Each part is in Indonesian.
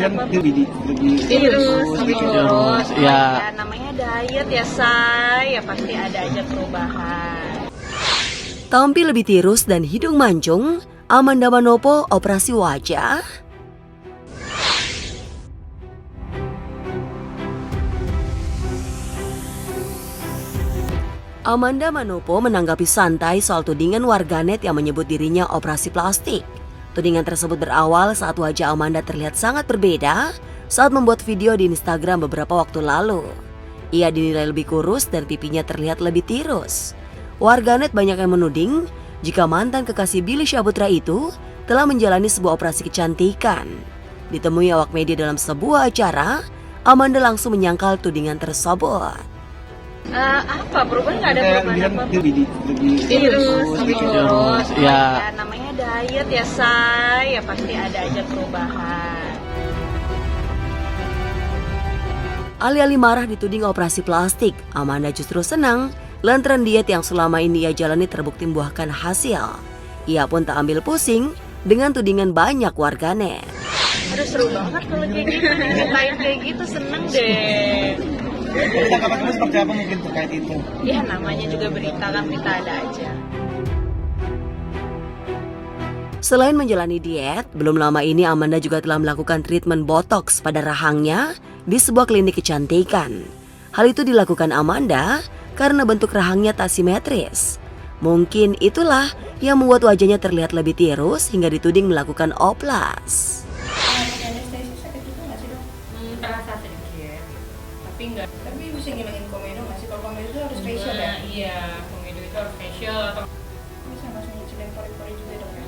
apa? Lebih kurus. Ya, namanya diet ya, say. Ya pasti ada aja perubahan. Tampil lebih tirus dan hidung mancung, Amanda Manopo operasi wajah. Amanda Manopo menanggapi santai soal tudingan warganet yang menyebut dirinya operasi plastik. Tudingan tersebut berawal saat wajah Amanda terlihat sangat berbeda saat membuat video di Instagram beberapa waktu lalu. Ia dinilai lebih kurus dan pipinya terlihat lebih tirus. Warganet banyak yang menuding jika mantan kekasih Billy Syahputra itu telah menjalani sebuah operasi kecantikan. Ditemui awak media dalam sebuah acara, Amanda langsung menyangkal tudingan tersebut. Apa perubahan? Nggak ada perubahan apa? Lebih kurus. Ya, namanya diet ya, say. Ya pasti ada aja perubahan. Alih-alih marah dituding operasi plastik, Amanda justru senang lantaran diet yang selama ini ia jalani terbukti membuahkan hasil. Ia pun tak ambil pusing dengan tudingan banyak warganet. Aduh, seru banget kalau kayak gitu, diceritain kayak gitu, seneng deh. Tanggapan kamu seperti apa mungkin terkait itu? Ya namanya juga berita kan, berita ada aja. Selain menjalani diet, belum lama ini Amanda juga telah melakukan treatment botox pada rahangnya di sebuah klinik kecantikan. Hal itu dilakukan Amanda karena bentuk rahangnya tak simetris. Mungkin itulah yang membuat wajahnya terlihat lebih tirus hingga dituding melakukan oplas. Terasa sedikit, tapi enggak. Tapi bisa ngilangin komedo nggak sih? Kalau komedo itu harus facial ya? Iya, komedo itu harus facial atau Bisa langsung nyicilin pori-pori juga dong ya?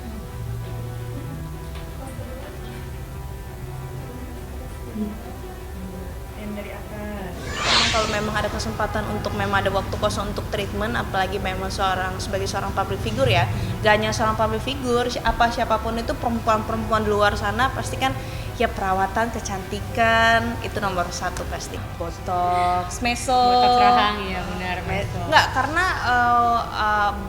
Yang dari atas. Kalau memang ada kesempatan untuk memang ada waktu kosong untuk treatment, apalagi memang sebagai seorang public figure ya, gak hanya seorang public figure, siapapun itu, perempuan-perempuan di luar sana pasti kan ya perawatan kecantikan itu nomor satu pasti. Botox, meso, botox rahang, ya benar. Enggak, karena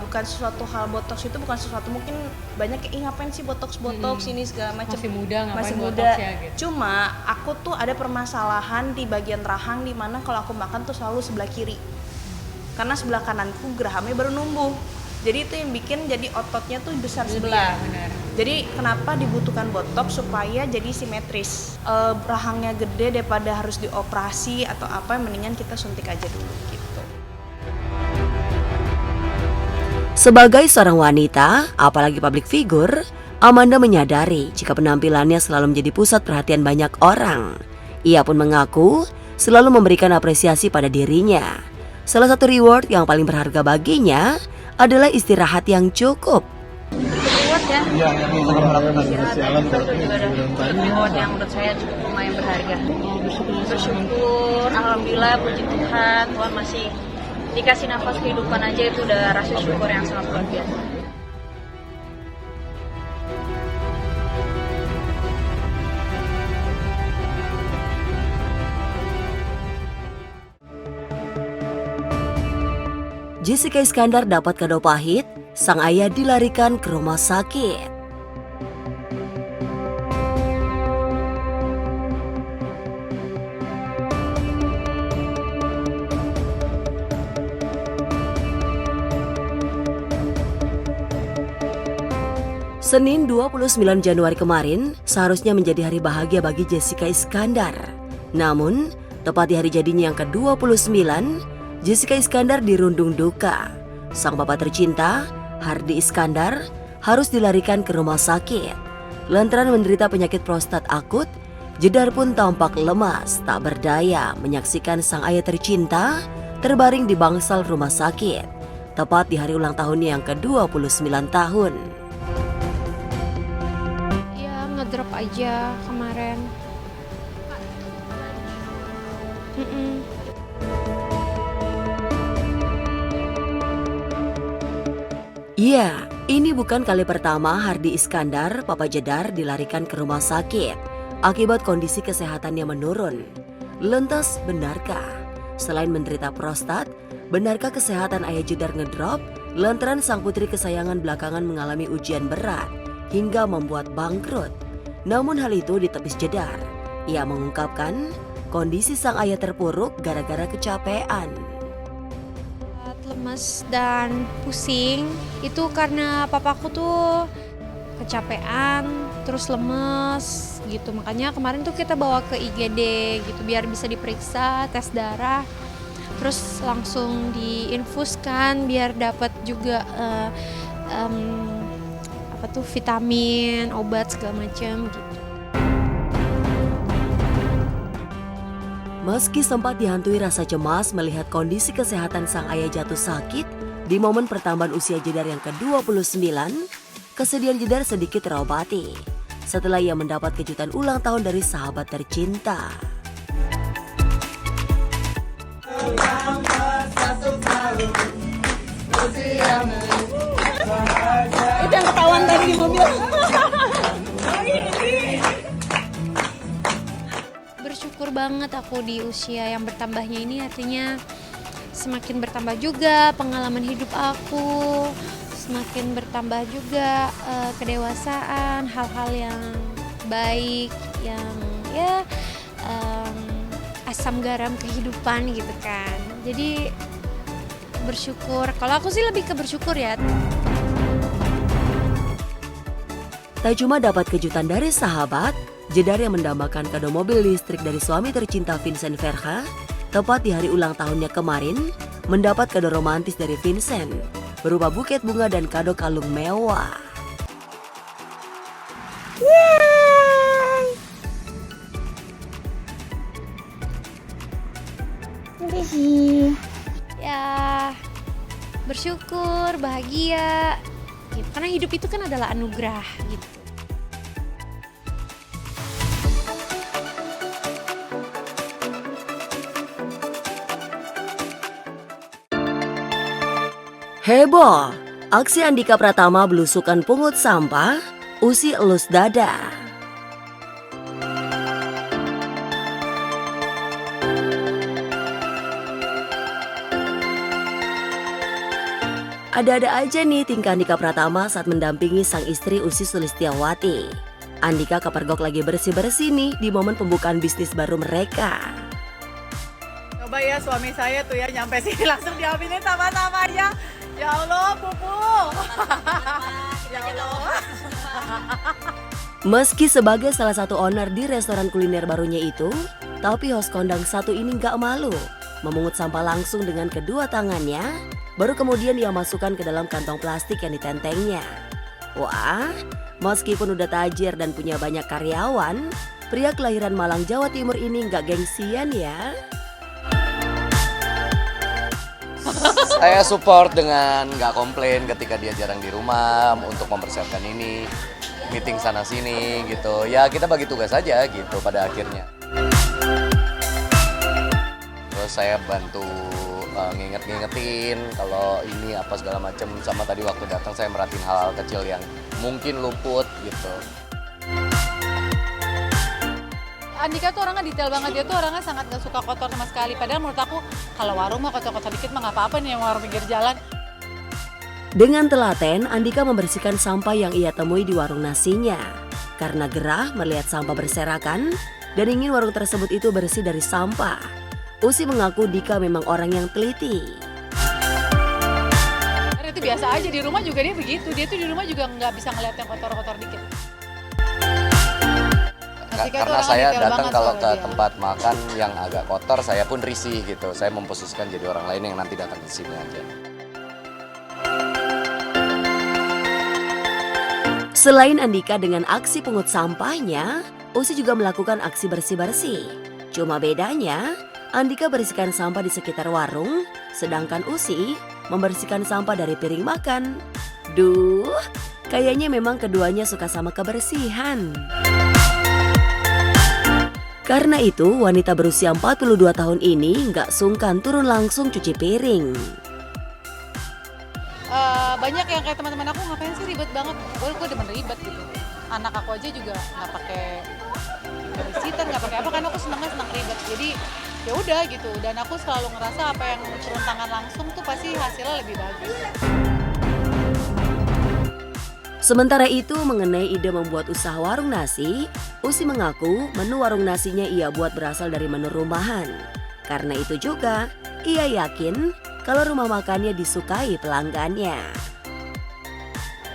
bukan sesuatu hal, botox itu bukan sesuatu, mungkin banyak kayak ngapain sih botox ini segala macam, Masih muda ngapain masih botox muda ya gitu. Cuma aku tuh ada permasalahan di bagian rahang, di mana kalau aku makan tuh selalu sebelah kiri karena sebelah kananku gerahamnya baru numbuh, jadi itu yang bikin jadi ototnya tuh besar sebelah. Benar. Jadi kenapa dibutuhkan botox supaya jadi simetris. Rahangnya gede daripada harus dioperasi atau apa, mendingan kita suntik aja dulu gitu. Sebagai seorang wanita, apalagi public figure, Amanda menyadari jika penampilannya selalu menjadi pusat perhatian banyak orang. Ia pun mengaku selalu memberikan apresiasi pada dirinya. Salah satu reward yang paling berharga baginya adalah istirahat yang cukup. Reward ya? Iya, yang melakukan Istirahat itu juga ada reward yang menurut saya cukup lumayan berharga. Bersyukur, alhamdulillah, puji Tuhan, Tuhan masih dikasih nafas kehidupan aja, itu udah rasa syukur yang sangat luar biasa. Jessica Iskandar dapat kado pahit, sang ayah dilarikan ke rumah sakit. Senin 29 Januari kemarin seharusnya menjadi hari bahagia bagi Jessica Iskandar. Namun, tepat di hari jadinya yang ke-29, Jessica Iskandar dirundung duka. Sang bapak tercinta, Hardi Iskandar, harus dilarikan ke rumah sakit. Lantaran menderita penyakit prostat akut, Jedar pun tampak lemas, tak berdaya menyaksikan sang ayah tercinta terbaring di bangsal rumah sakit, tepat di hari ulang tahunnya yang ke-29 tahun. Ya ngedrop aja kemarin. Iya, ini bukan kali pertama Hardi Iskandar, Papa Jedar, dilarikan ke rumah sakit akibat kondisi kesehatannya menurun. Lantas, benarkah? Selain menderita prostat, benarkah kesehatan ayah Jedar ngedrop lantaran sang putri kesayangan belakangan mengalami ujian berat hingga membuat bangkrut? Namun hal itu ditepis Jedar Ia mengungkapkan kondisi sang ayah terpuruk gara-gara kecapean. Lemes dan pusing itu karena papaku tuh kecapean, terus lemes gitu. Makanya kemarin tuh kita bawa ke IGD gitu biar bisa diperiksa, tes darah. Terus langsung diinfuskan biar dapat juga vitamin, obat segala macam gitu. Meski sempat dihantui rasa cemas melihat kondisi kesehatan sang ayah jatuh sakit di momen pertambahan usia Jedar yang ke-29, kesedihan Jedar sedikit terobati setelah ia mendapat kejutan ulang tahun dari sahabat tercinta. Itu yang ketahuan tadi di mobil. Bersyukur banget aku di usia yang bertambahnya ini, artinya semakin bertambah juga pengalaman hidup aku, semakin bertambah juga kedewasaan, hal-hal yang baik, yang asam garam kehidupan gitu kan. Jadi bersyukur, kalau aku sih lebih ke bersyukur ya. Tak cuma dapat kejutan dari sahabat, Jedar yang mendambakan kado mobil listrik dari suami tercinta Vincent Verha, tepat di hari ulang tahunnya kemarin, mendapat kado romantis dari Vincent, berupa buket bunga dan kado kalung mewah. Ya, bersyukur, bahagia gitu. Karena hidup itu kan adalah anugerah gitu. Heboh, aksi Andika Pratama belusukan pungut sampah, Usi elus dada. Ada-ada aja nih tingkah Andika Pratama saat mendampingi sang istri Usi Sulistiawati. Andika kepergok lagi bersih-bersih nih di momen pembukaan bisnis baru mereka. Coba ya suami saya tuh ya nyampe sini langsung diambilin sama-samanya. Ya Allah, pupuk. Ya Allah. Meski sebagai salah satu owner di restoran kuliner barunya itu, tapi host kondang satu ini nggak malu memungut sampah langsung dengan kedua tangannya, baru kemudian ia masukkan ke dalam kantong plastik yang ditentengnya. Wah, meskipun udah tajir dan punya banyak karyawan, pria kelahiran Malang, Jawa Timur ini nggak gengsian ya. Saya support dengan nggak komplain ketika dia jarang di rumah untuk mempersiapkan ini, meeting sana sini gitu. Ya kita bagi tugas aja gitu pada akhirnya. Terus saya bantu ngingetin kalau ini apa segala macam, sama tadi waktu datang saya merhatiin hal-hal kecil yang mungkin luput gitu. Andika tuh orangnya detail banget, dia tuh orangnya sangat gak suka kotor sama sekali. Padahal menurut aku kalau warung mah kotor-kotor dikit mah gak apa-apa nih yang warung pinggir jalan. Dengan telaten, Andika membersihkan sampah yang ia temui di warung nasinya. Karena gerah melihat sampah berserakan dan ingin warung tersebut itu bersih dari sampah, Usi mengaku Dika memang orang yang teliti. Karena itu biasa aja, di rumah juga dia begitu. Dia tuh di rumah juga nggak bisa ngeliat yang kotor-kotor dikit. Karena saya datang kalau ke tempat makan yang agak kotor, saya pun risih gitu. Saya memposisikan jadi orang lain yang nanti datang ke sini aja. Selain Andika dengan aksi pungut sampahnya, Usi juga melakukan aksi bersih-bersih. Cuma bedanya, Andika bersihkan sampah di sekitar warung, sedangkan Usi membersihkan sampah dari piring makan. Duh, kayaknya memang keduanya suka sama kebersihan. Karena itu, wanita berusia 42 tahun ini nggak sungkan turun langsung cuci piring. Banyak yang kayak teman-teman aku, ngapain sih ribet banget? Gue demen ribet gitu. Anak aku aja juga nggak pakai babysitter, nggak pakai apa, karena aku seneng ribet. Jadi ya udah gitu. Dan aku selalu ngerasa apa yang turun tangan langsung tuh pasti hasilnya lebih bagus. Sementara itu mengenai ide membuat usaha warung nasi, Usi mengaku menu warung nasinya ia buat berasal dari menu rumahan. Karena itu juga, ia yakin kalau rumah makannya disukai pelanggannya.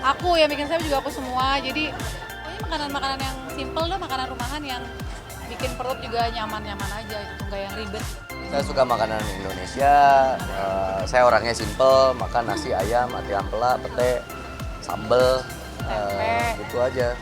Aku yang bikin saya juga aku semua, jadi pokoknya makanan-makanan yang simple lah, makanan rumahan yang bikin perut juga nyaman-nyaman aja gitu, nggak yang ribet. Saya suka makanan Indonesia, saya orangnya simple, makan nasi ayam, ati ampela, pete, sambel, gitu aja.